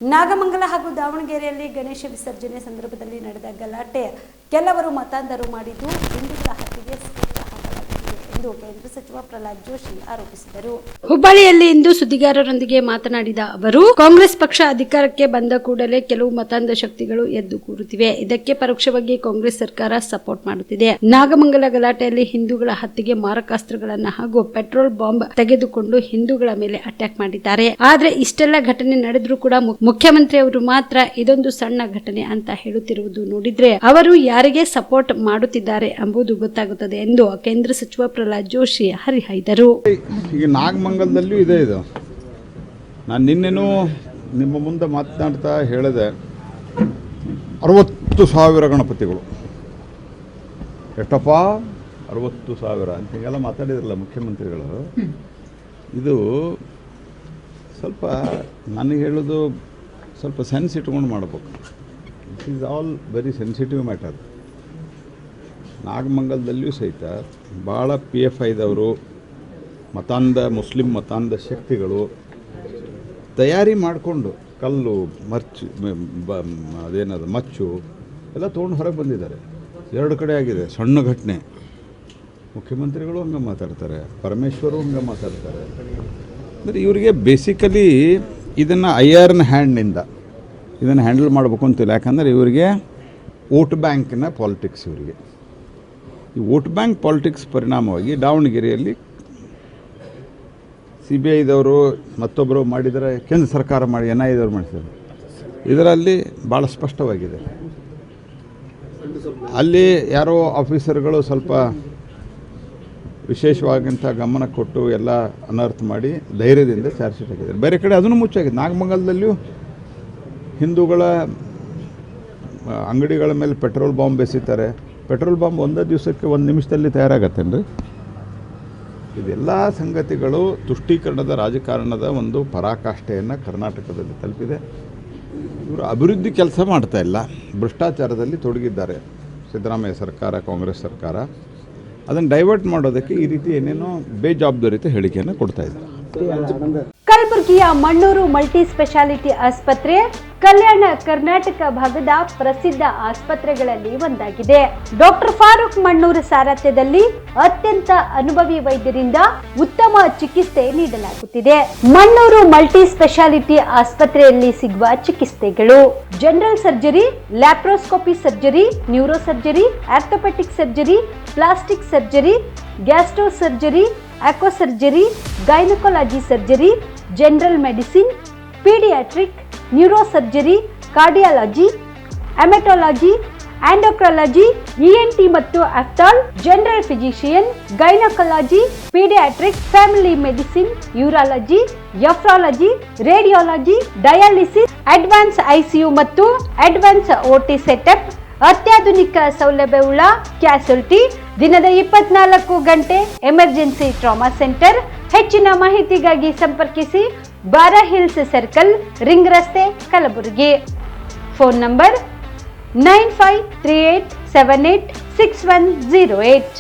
ನಾಗಮಂಗಲ ಹಾಗೂ ದಾವಣಗೆರೆಯಲ್ಲಿ ಗಣೇಶ ವಿಸರ್ಜನೆ ಸಂದರ್ಭದಲ್ಲಿ ನಡೆದ ಗಲಾಟೆ ಕೆಲವರು ಮತಾಂಧರು ಮಾಡಿದ್ದು ಹಿಂದೂಗಳ ಹತ್ಯೆಗೆ ಸ್ಕೆಚ್ ಹಾಕಲಾಗಿದೆ ಎಂದು ಕೇಂದ್ರ ಸಚಿವ ಪ್ರಹ್ಲಾದ್ ಜೋಶಿ ಆರೋಪಿಸಿದರು. ಹುಬ್ಬಳ್ಳಿಯಲ್ಲಿ ಇಂದು ಸುದ್ದಿಗಾರರೊಂದಿಗೆ ಮಾತನಾಡಿದ ಅವರು, ಕಾಂಗ್ರೆಸ್ ಪಕ್ಷ ಅಧಿಕಾರಕ್ಕೆ ಬಂದ ಕೂಡಲೇ ಕೆಲವು ಮತಾಂಧ ಶಕ್ತಿಗಳು ಎದ್ದು ಕೂರುತ್ತಿವೆ. ಇದಕ್ಕೆ ಪರೋಕ್ಷವಾಗಿ ಕಾಂಗ್ರೆಸ್ ಸರ್ಕಾರ ಸಪೋರ್ಟ್ ಮಾಡುತ್ತಿದೆ. ನಾಗಮಂಗಲ ಗಲಾಟೆಯಲ್ಲಿ ಹಿಂದೂಗಳ ಹತ್ಯೆಗೆ ಮಾರಕಾಸ್ತ್ರಗಳನ್ನು ಹಾಗೂ ಪೆಟ್ರೋಲ್ ಬಾಂಬ್ ತೆಗೆದುಕೊಂಡು ಹಿಂದೂಗಳ ಮೇಲೆ ಅಟ್ಯಾಕ್ ಮಾಡಿದ್ದಾರೆ. ಆದ್ರೆ ಇಷ್ಟೆಲ್ಲ ಘಟನೆ ನಡೆದ್ರೂ ಕೂಡ ಮುಖ್ಯಮಂತ್ರಿ ಅವರು ಮಾತ್ರ ಇದೊಂದು ಸಣ್ಣ ಘಟನೆ ಅಂತ ಹೇಳುತ್ತಿರುವುದು ನೋಡಿದ್ರೆ ಅವರು ಯಾರಿಗೆ ಸಪೋರ್ಟ್ ಮಾಡುತ್ತಿದ್ದಾರೆ ಎಂಬುದು ಗೊತ್ತಾಗುತ್ತದೆ ಎಂದು ಕೇಂದ್ರ ಸಚಿವ ಪ್ರಹ್ಲಾದ್ ಜೋಶಿ ಹರಿಹಾಯ್ದರು. ಈಗ ನಾಗಮಂಗಲದಲ್ಲೂ ಇದೆ ಇದು. ನಾನು ನಿನ್ನೆನೂ ನಿಮ್ಮ ಮುಂದೆ ಮಾತನಾಡ್ತಾ ಹೇಳಿದೆ, 60,000 ಗಣಪತಿಗಳು. ಎಷ್ಟಪ್ಪ 60,000 ಅಂತ ಹೀಗೆಲ್ಲ ಮಾತಾಡಿದ್ರಲ್ಲ ಮುಖ್ಯಮಂತ್ರಿಗಳು. ಇದು ಸ್ವಲ್ಪ ನನಗೆ ಹೇಳೋದು ಸ್ವಲ್ಪ ಸೆನ್ಸ್ ಇಟ್ಕೊಂಡು ಮಾಡಬೇಕು. It is all very sensitive matter. ನಾಗಮಂಗಲದಲ್ಲಿಯೂ ಸಹಿತ ಭಾಳ PFIದವರು ಮುಸ್ಲಿಂ ಮತಾಂಧ ಶಕ್ತಿಗಳು ತಯಾರಿ ಮಾಡಿಕೊಂಡು ಕಲ್ಲು ಮಚ್ಚು ಎಲ್ಲ ತೊಗೊಂಡು ಹೊರಗೆ ಬಂದಿದ್ದಾರೆ. 2 ಕಡೆ ಆಗಿದೆ. ಸಣ್ಣ ಘಟನೆ. ಮುಖ್ಯಮಂತ್ರಿಗಳು ಹಂಗೆ ಮಾತಾಡ್ತಾರೆ, ಪರಮೇಶ್ವರು ಹಂಗೆ ಮಾತಾಡ್ತಾರೆ. ಅಂದರೆ ಇವರಿಗೆ ಬೇಸಿಕಲಿ ಇದನ್ನು ಐಆರ್ನ ಹ್ಯಾಂಡ್ನಿಂದ ಇದನ್ನು ಹ್ಯಾಂಡಲ್ ಮಾಡಬೇಕು ಅಂತಿಲ್ಲ. ಯಾಕಂದರೆ ಇವರಿಗೆ ವೋಟ್ ಬ್ಯಾಂಕಿನ ಪಾಲಿಟಿಕ್ಸ್. ಇವರಿಗೆ ಈ ವೋಟ್ ಬ್ಯಾಂಕ್ ಪಾಲಿಟಿಕ್ಸ್ ಪರಿಣಾಮವಾಗಿ ದಾವಣಗೆರೆಯಲ್ಲಿ CBIದವರು ಮತ್ತೊಬ್ಬರು ಮಾಡಿದರೆ, ಕೇಂದ್ರ ಸರ್ಕಾರ ಮಾಡಿ NIAದವರು ಮಾಡಿದ್ದಾರೆ. ಇದರಲ್ಲಿ ಭಾಳ ಸ್ಪಷ್ಟವಾಗಿದೆ. ಅಲ್ಲಿ ಯಾರೋ ಆಫೀಸರ್ಗಳು ಸ್ವಲ್ಪ ವಿಶೇಷವಾದಂಥ ಗಮನ ಕೊಟ್ಟು ಎಲ್ಲ ಅನರ್ಥ ಮಾಡಿ ಧೈರ್ಯದಿಂದ ಚಾರ್ಜ್ ಶೀಟ್ ಹಾಕಿದ್ದಾರೆ. ಬೇರೆ ಕಡೆ ಅದನ್ನು ಮುಚ್ಚಾಗಿದೆ. ನಾಗಮಂಗಲದಲ್ಲಿಯೂ ಹಿಂದೂಗಳ ಅಂಗಡಿಗಳ ಮೇಲೆ ಪೆಟ್ರೋಲ್ ಬಾಂಬ್ ಬೆಸೀತಾರೆ. ಪೆಟ್ರೋಲ್ ಬಾಂಬ್ ಒಂದೇ ದಿವಸಕ್ಕೆ 1 ನಿಮಿಷದಲ್ಲಿ ತಯಾರಾಗತ್ತೇನ್ರಿ? ಇದೆಲ್ಲ ಸಂಗತಿಗಳು ತುಷ್ಟೀಕರಣದ ರಾಜಕಾರಣದ ಒಂದು ಪರಾಕಾಷ್ಠೆಯನ್ನು ಕರ್ನಾಟಕದಲ್ಲಿ ತಲುಪಿದೆ. ಇವರು ಅಭಿವೃದ್ಧಿ ಕೆಲಸ ಮಾಡ್ತಾ ಇಲ್ಲ, ಭ್ರಷ್ಟಾಚಾರದಲ್ಲಿ ತೊಡಗಿದ್ದಾರೆ ಸಿದ್ದರಾಮಯ್ಯ ಸರ್ಕಾರ, ಕಾಂಗ್ರೆಸ್ ಸರ್ಕಾರ. ಅದನ್ನು ಡೈವರ್ಟ್ ಮಾಡೋದಕ್ಕೆ ಈ ರೀತಿ ಏನೇನೋ ಬೇಜವಾಬ್ದಾರಿತ ಹೇಳಿಕೆಯನ್ನು ಕೊಡ್ತಾ ಇದ್ದಾರೆ. ಕಲಬುರಗಿಯ ಮಣ್ಣೂರು ಮಲ್ಟಿ ಸ್ಪೆಷಾಲಿಟಿ ಆಸ್ಪತ್ರೆ ಕಲ್ಯಾಣ ಕರ್ನಾಟಕ ಭಾಗದ ಪ್ರಸಿದ್ಧ ಆಸ್ಪತ್ರೆಗಳಲ್ಲಿ ಒಂದಾಗಿದೆ. ಡಾಕ್ಟರ್ ಫಾರೂಕ್ ಮಣ್ಣೂರು ಸಾರಥ್ಯದಲ್ಲಿ ಅತ್ಯಂತ ಅನುಭವಿ ವೈದ್ಯರಿಂದ ಉತ್ತಮ ಚಿಕಿತ್ಸೆ ನೀಡಲಾಗುತ್ತಿದೆ. ಮಣ್ಣೂರು ಮಲ್ಟಿ ಸ್ಪೆಷಾಲಿಟಿ ಆಸ್ಪತ್ರೆಯಲ್ಲಿ ಸಿಗುವ ಚಿಕಿತ್ಸೆಗಳು: general surgery, laparoscopy surgery, neuro surgery, orthopaedic surgery, plastic surgery, gastro surgery, aqua surgery, gynaecology surgery, general medicine, paediatric, neuro surgery, cardiology, haematology, endocrinology, ENT ಮತ್ತು ophthal, general physician, gynaecology, paediatric, family medicine, urology, nephrology, radiology, dialysis, advance ICU ಮತ್ತು advance OT setup, ಅತ್ಯಾಧುನಿಕ ಸೌಲಭ್ಯವುಳ್ಳ ಕ್ಯಾಸುಲಿಟಿ, ದಿನದ 24 ಗಂಟೆ emergency trauma centre. ಹೆಚ್ಚಿನ ಮಾಹಿತಿಗಾಗಿ ಸಂಪರ್ಕಿಸಿ ಬಾರಾ hills circle, ring ರಸ್ತೆ, ಕಲಬುರಗಿ. Phone number 9538786108.